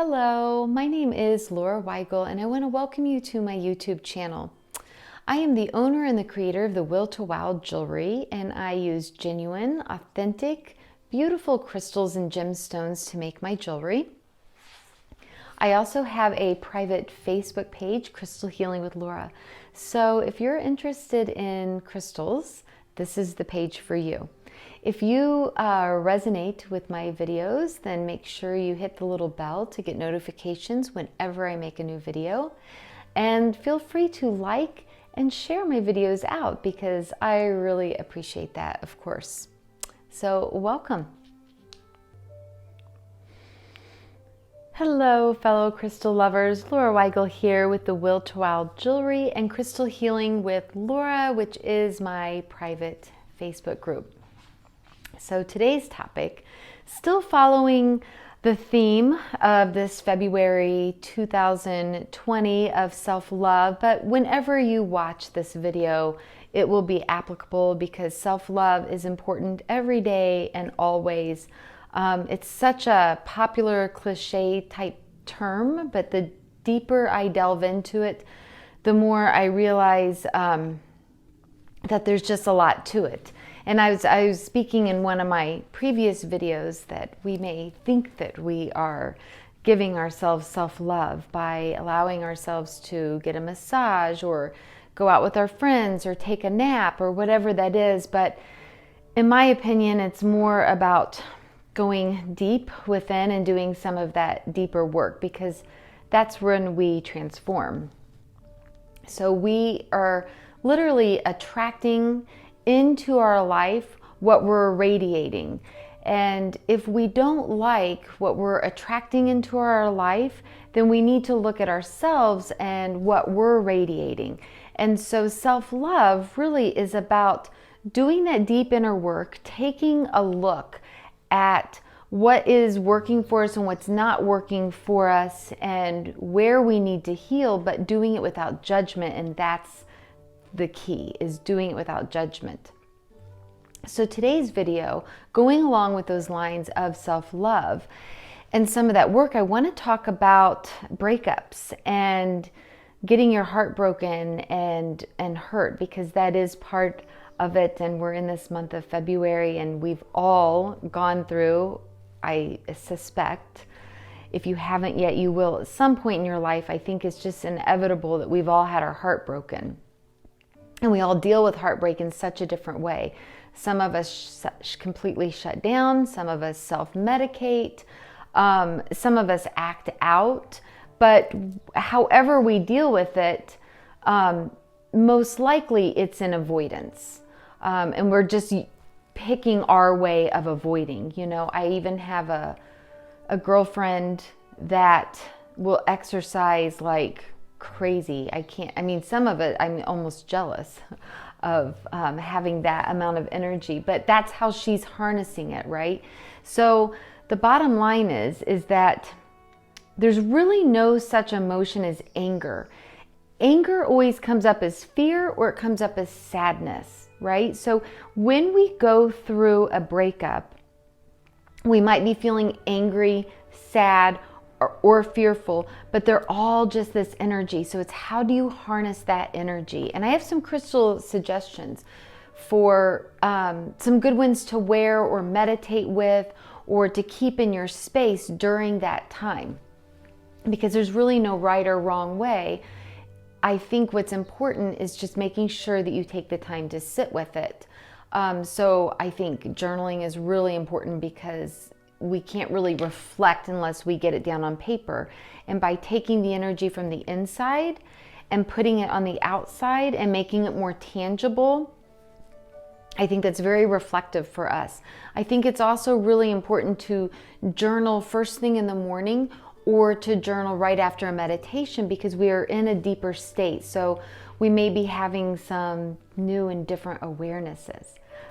Hello, my name is Laura Weigel and I want to welcome you to my YouTube channel. I am the owner and the creator of the Will to Wow jewelry, and I use genuine, authentic, beautiful crystals and gemstones to make my jewelry. I also have a private Facebook page, Crystal Healing with Laura. So if you're interested in crystals, this is the page for you. If you resonate with my videos, then make sure you hit the little bell to get notifications whenever I make a new video. And feel free to like and share my videos out because I really appreciate that, of course. So welcome. Hello, fellow crystal lovers. Laura Weigel here with the Will to Wow Jewelry and Crystal Healing with Laura, which is my private Facebook group. So today's topic, still following the theme of this February 2020 of self-love, but whenever you watch this video, it will be applicable because self-love is important every day and always. It's such a popular cliche type term, but the deeper I delve into it, the more I realize that there's just a lot to it. And I was speaking in one of my previous videos that we may think that we are giving ourselves self-love by allowing ourselves to get a massage or go out with our friends or take a nap or whatever that is. But in my opinion, it's more about going deep within and doing some of that deeper work, because that's when we transform. So we are literally attracting into our life what we're radiating. And if we don't like what we're attracting into our life, then we need to look at ourselves and what we're radiating. And so self-love really is about doing that deep inner work, taking a look at what is working for us and what's not working for us and where we need to heal, but doing it without judgment. And that's the key, is doing it without judgment. So today's video, going along with those lines of self-love and some of that work, I want to talk about breakups and getting your heart broken and hurt, because that is part of it. And we're in this month of February and we've all gone through, I suspect, if you haven't yet, you will at some point in your life. I think it's just inevitable that we've all had our heart broken. And we all deal with heartbreak in such a different way. Some of us completely shut down. Some of us self-medicate. Some of us act out. But however we deal with it, most likely it's in avoidance. And we're just picking our way of avoiding. You know, I even have a girlfriend that will exercise like crazy. Some of it I'm almost jealous of, having that amount of energy, but that's how she's harnessing it, right? So the bottom line is that there's really no such emotion as anger. Anger always comes up as fear, or it comes up as sadness, right? So when we go through a breakup, we might be feeling angry, sad, or fearful, but they're all just this energy. So it's how do you harness that energy? And I have some crystal suggestions for some good ones to wear or meditate with, or to keep in your space during that time, because there's really no right or wrong way. I think what's important is just making sure that you take the time to sit with it. So I think journaling is really important, because we can't really reflect unless we get it down on paper. And by taking the energy from the inside and putting it on the outside and making it more tangible, I think that's very reflective for us. I think it's also really important to journal first thing in the morning, or to journal right after a meditation, because we are in a deeper state. So we may be having some new and different awarenesses.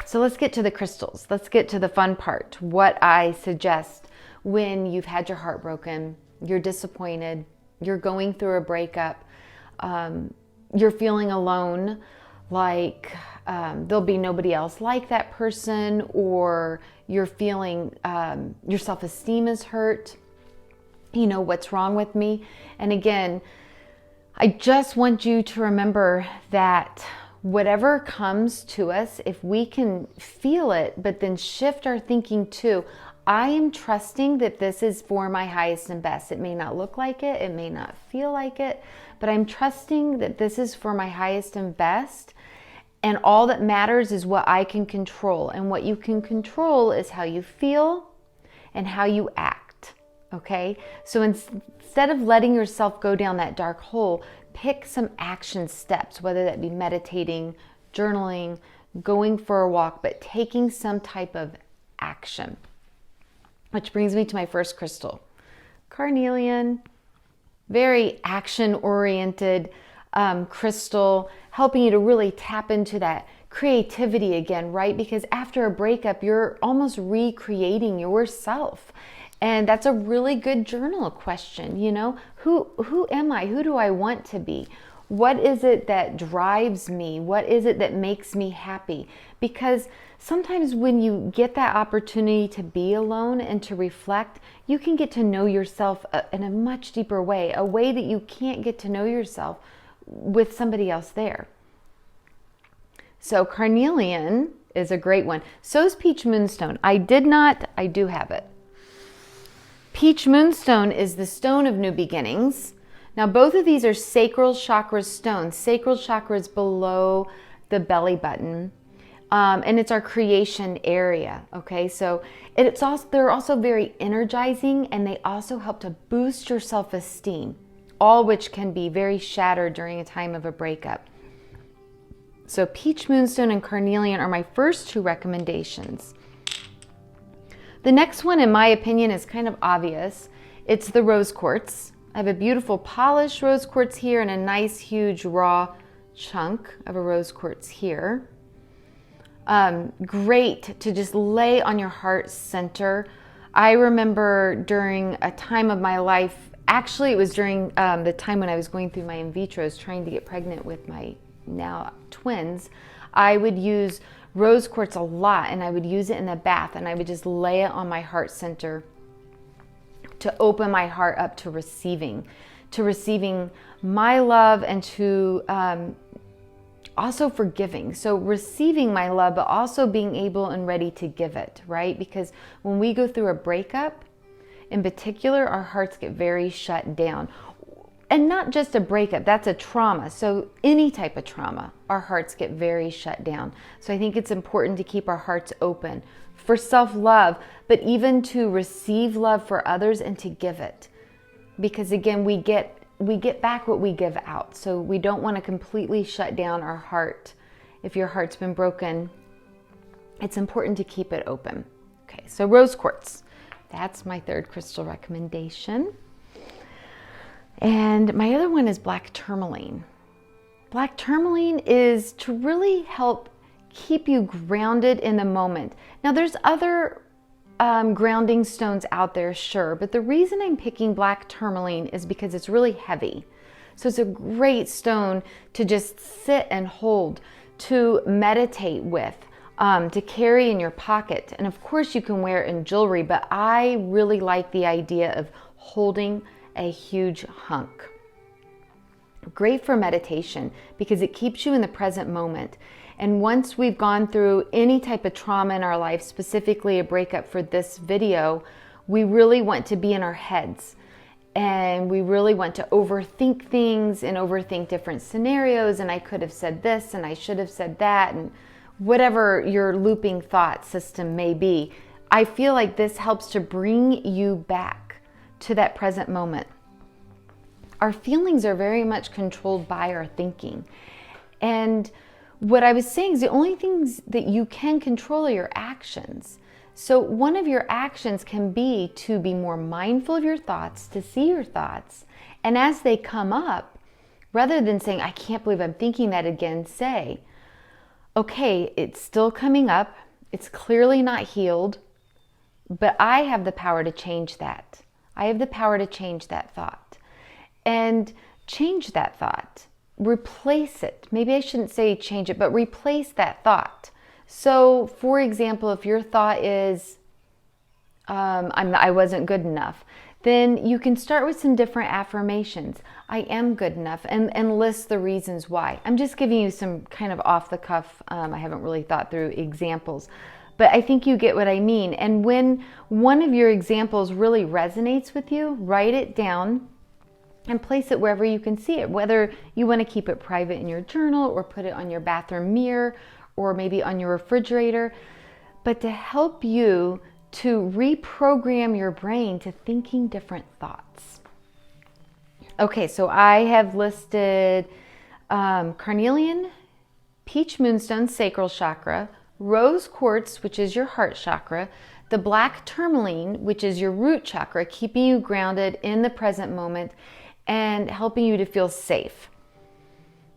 So let's get to the crystals. Let's get to the fun part. What I suggest when you've had your heart broken, you're disappointed, you're going through a breakup, you're feeling alone, like there'll be nobody else like that person, or you're feeling your self-esteem is hurt. what's wrong with me. And again, I just want you to remember that whatever comes to us, if we can feel it, but then shift our thinking to, I am trusting that this is for my highest and best. It may not look like it, it may not feel like it, but I'm trusting that this is for my highest and best. And all that matters is what I can control. And what you can control is how you feel and how you act. Okay? So instead of letting yourself go down that dark hole, pick some action steps, whether that be meditating, journaling, going for a walk, but taking some type of action. Which brings me to my first crystal, carnelian, very action-oriented crystal, helping you to really tap into that creativity again, right? Because after a breakup, you're almost recreating yourself. And that's a really good journal question, who am I? Who do I want to be? What is it that drives me? What is it that makes me happy? Because sometimes when you get that opportunity to be alone and to reflect, you can get to know yourself in a much deeper way, a way that you can't get to know yourself with somebody else there. So carnelian is a great one. So is peach moonstone. I do have it. Peach moonstone is the stone of new beginnings. Now, both of these are sacral chakra stones. Sacral chakra is below the belly button, and it's our creation area. Okay, so they're also very energizing, and they also help to boost your self-esteem, all which can be very shattered during a time of a breakup. So, peach moonstone and carnelian are my first two recommendations. The next one, in my opinion, is kind of obvious. It's the rose quartz. I have a beautiful polished rose quartz here and a nice huge raw chunk of a rose quartz here. Great to just lay on your heart center. I remember during a time of my life, actually it was during the time when I was going through my in vitros, trying to get pregnant with my now twins, I would use rose quartz a lot, and I would use it in the bath, and I would just lay it on my heart center to open my heart up to receiving my love, and to also forgiving. So receiving my love, but also being able and ready to give it, right? Because when we go through a breakup, in particular, our hearts get very shut down. And not just a breakup, that's a trauma. So any type of trauma, our hearts get very shut down. So I think it's important to keep our hearts open for self-love, but even to receive love for others and to give it. Because again, we get back what we give out. So we don't want to completely shut down our heart. If your heart's been broken, it's important to keep it open. Okay, so rose quartz. That's my third crystal recommendation. And my other one is black tourmaline. Black tourmaline is to really help keep you grounded in the moment. Now there's other grounding stones out there, sure, but the reason I'm picking black tourmaline is because it's really heavy. So it's a great stone to just sit and hold, to meditate with, to carry in your pocket. And of course you can wear it in jewelry, but I really like the idea of holding a huge hunk. Great for meditation because it keeps you in the present moment. And once we've gone through any type of trauma in our life, specifically a breakup for this video, we really want to be in our heads. And we really want to overthink things and overthink different scenarios. And I could have said this and I should have said that, and whatever your looping thought system may be. I feel like this helps to bring you back to that present moment. Our feelings are very much controlled by our thinking. And what I was saying is the only things that you can control are your actions. So one of your actions can be to be more mindful of your thoughts, to see your thoughts, and as they come up, rather than saying, I can't believe I'm thinking that again, say, okay, it's still coming up, it's clearly not healed, but I have the power to change that. I have the power to change that thought. And change that thought. Replace it. Maybe I shouldn't say change it, but replace that thought. So, for example, if your thought is, I wasn't good enough, then you can start with some different affirmations. I am good enough, and list the reasons why. I'm just giving you some kind of off the cuff, I haven't really thought through examples, but I think you get what I mean. And when one of your examples really resonates with you, write it down and place it wherever you can see it, whether you want to keep it private in your journal or put it on your bathroom mirror or maybe on your refrigerator, but to help you to reprogram your brain to thinking different thoughts. Okay, so I have listed carnelian, peach moonstone, sacral chakra, rose quartz, which is your heart chakra, the black tourmaline, which is your root chakra, keeping you grounded in the present moment and helping you to feel safe.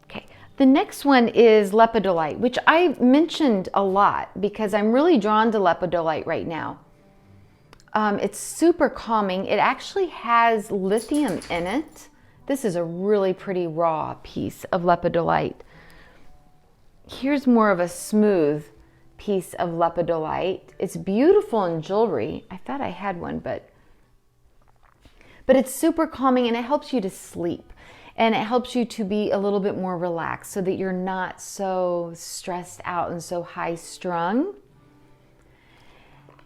Okay, the next one is lepidolite, which I mentioned a lot because I'm really drawn to lepidolite right now. It's super calming. It actually has lithium in it. This is a really pretty raw piece of lepidolite. Here's more of a smooth piece of lepidolite. It's beautiful in jewelry. I thought I had one, but it's super calming, and it helps you to sleep, and it helps you to be a little bit more relaxed so that you're not so stressed out and so high strung.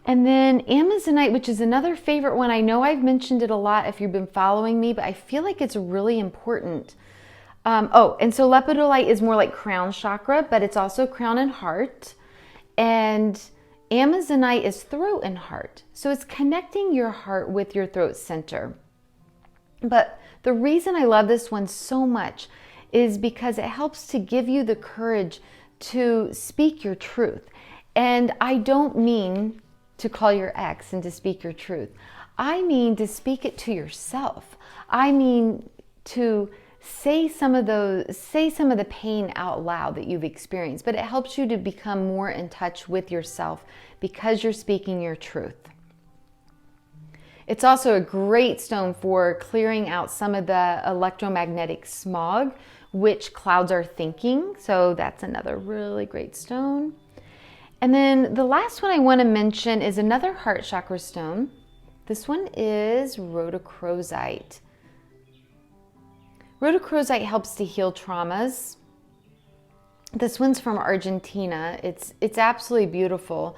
And then amazonite, which is another favorite one. I know I've mentioned it a lot if you've been following me, but I feel like it's really important. And so lepidolite is more like crown chakra, but it's also crown and heart. And amazonite is throat and heart. So it's connecting your heart with your throat center. But the reason I love this one so much is because it helps to give you the courage to speak your truth. And I don't mean to call your ex and to speak your truth. I mean to speak it to yourself. I mean to say some of the pain out loud that you've experienced, but it helps you to become more in touch with yourself because you're speaking your truth. It's also a great stone for clearing out some of the electromagnetic smog, which clouds our thinking. So that's another really great stone. And then the last one I want to mention is another heart chakra stone. This one is rhodochrosite. Rhodochrosite helps to heal traumas. This one's from Argentina. It's absolutely beautiful,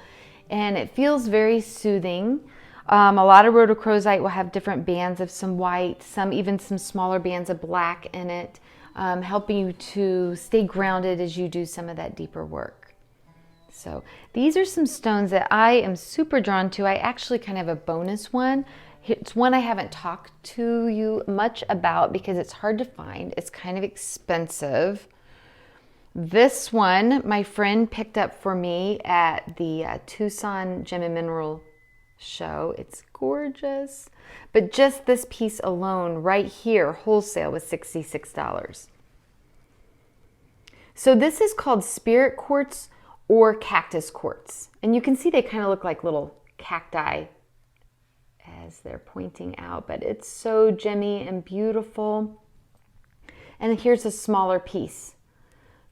and it feels very soothing. A lot of rhodochrosite will have different bands of some white, even some smaller bands of black in it, helping you to stay grounded as you do some of that deeper work. So these are some stones that I am super drawn to. I actually kind of have a bonus one. It's one I haven't talked to you much about because it's hard to find. It's kind of expensive. This one, my friend picked up for me at the Tucson Gem and Mineral show. It's gorgeous. But just this piece alone right here, wholesale, was $66. So this is called spirit quartz or cactus quartz. And you can see they kind of look like little cacti as they're pointing out, but it's so gemmy and beautiful. And here's a smaller piece.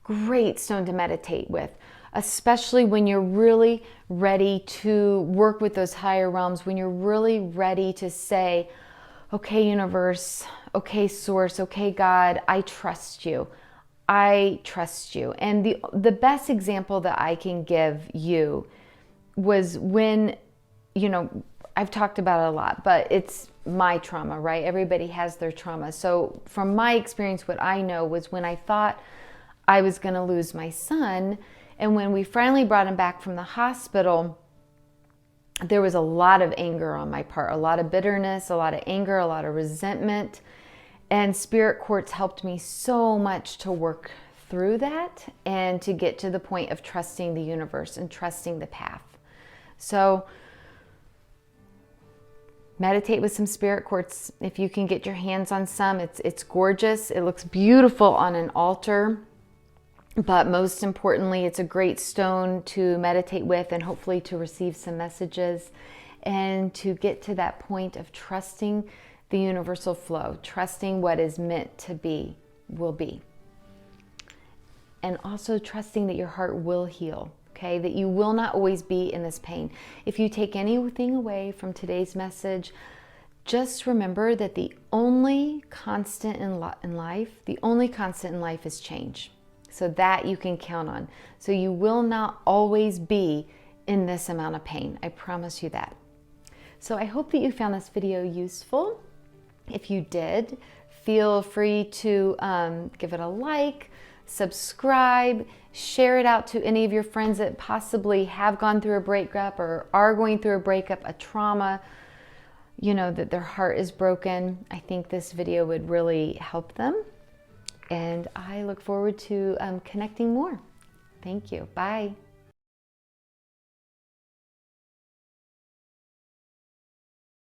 Great stone to meditate with, especially when you're really ready to work with those higher realms, when you're really ready to say, okay, universe, okay, source, okay, God, I trust you. I trust you. And the best example that I can give you was when, I've talked about it a lot, but it's my trauma, right? Everybody has their trauma. So from my experience, what I know was when I thought I was going to lose my son, and when we finally brought him back from the hospital, there was a lot of anger on my part, a lot of bitterness, a lot of anger, a lot of resentment. And spirit quartz helped me so much to work through that and to get to the point of trusting the universe and trusting the path. So meditate with some spirit quartz. If you can get your hands on some, it's gorgeous. It looks beautiful on an altar. But most importantly, it's a great stone to meditate with and hopefully to receive some messages and to get to that point of trusting the universal flow, trusting what is meant to be will be. And also trusting that your heart will heal, okay? That you will not always be in this pain. If you take anything away from today's message, just remember that the only constant in life is change. So that you can count on. So you will not always be in this amount of pain. I promise you that. So I hope that you found this video useful. If you did, feel free to give it a like, subscribe, share it out to any of your friends that possibly have gone through a breakup or are going through a breakup, a trauma, that their heart is broken. I think this video would really help them. And I look forward to connecting more. Thank you. Bye.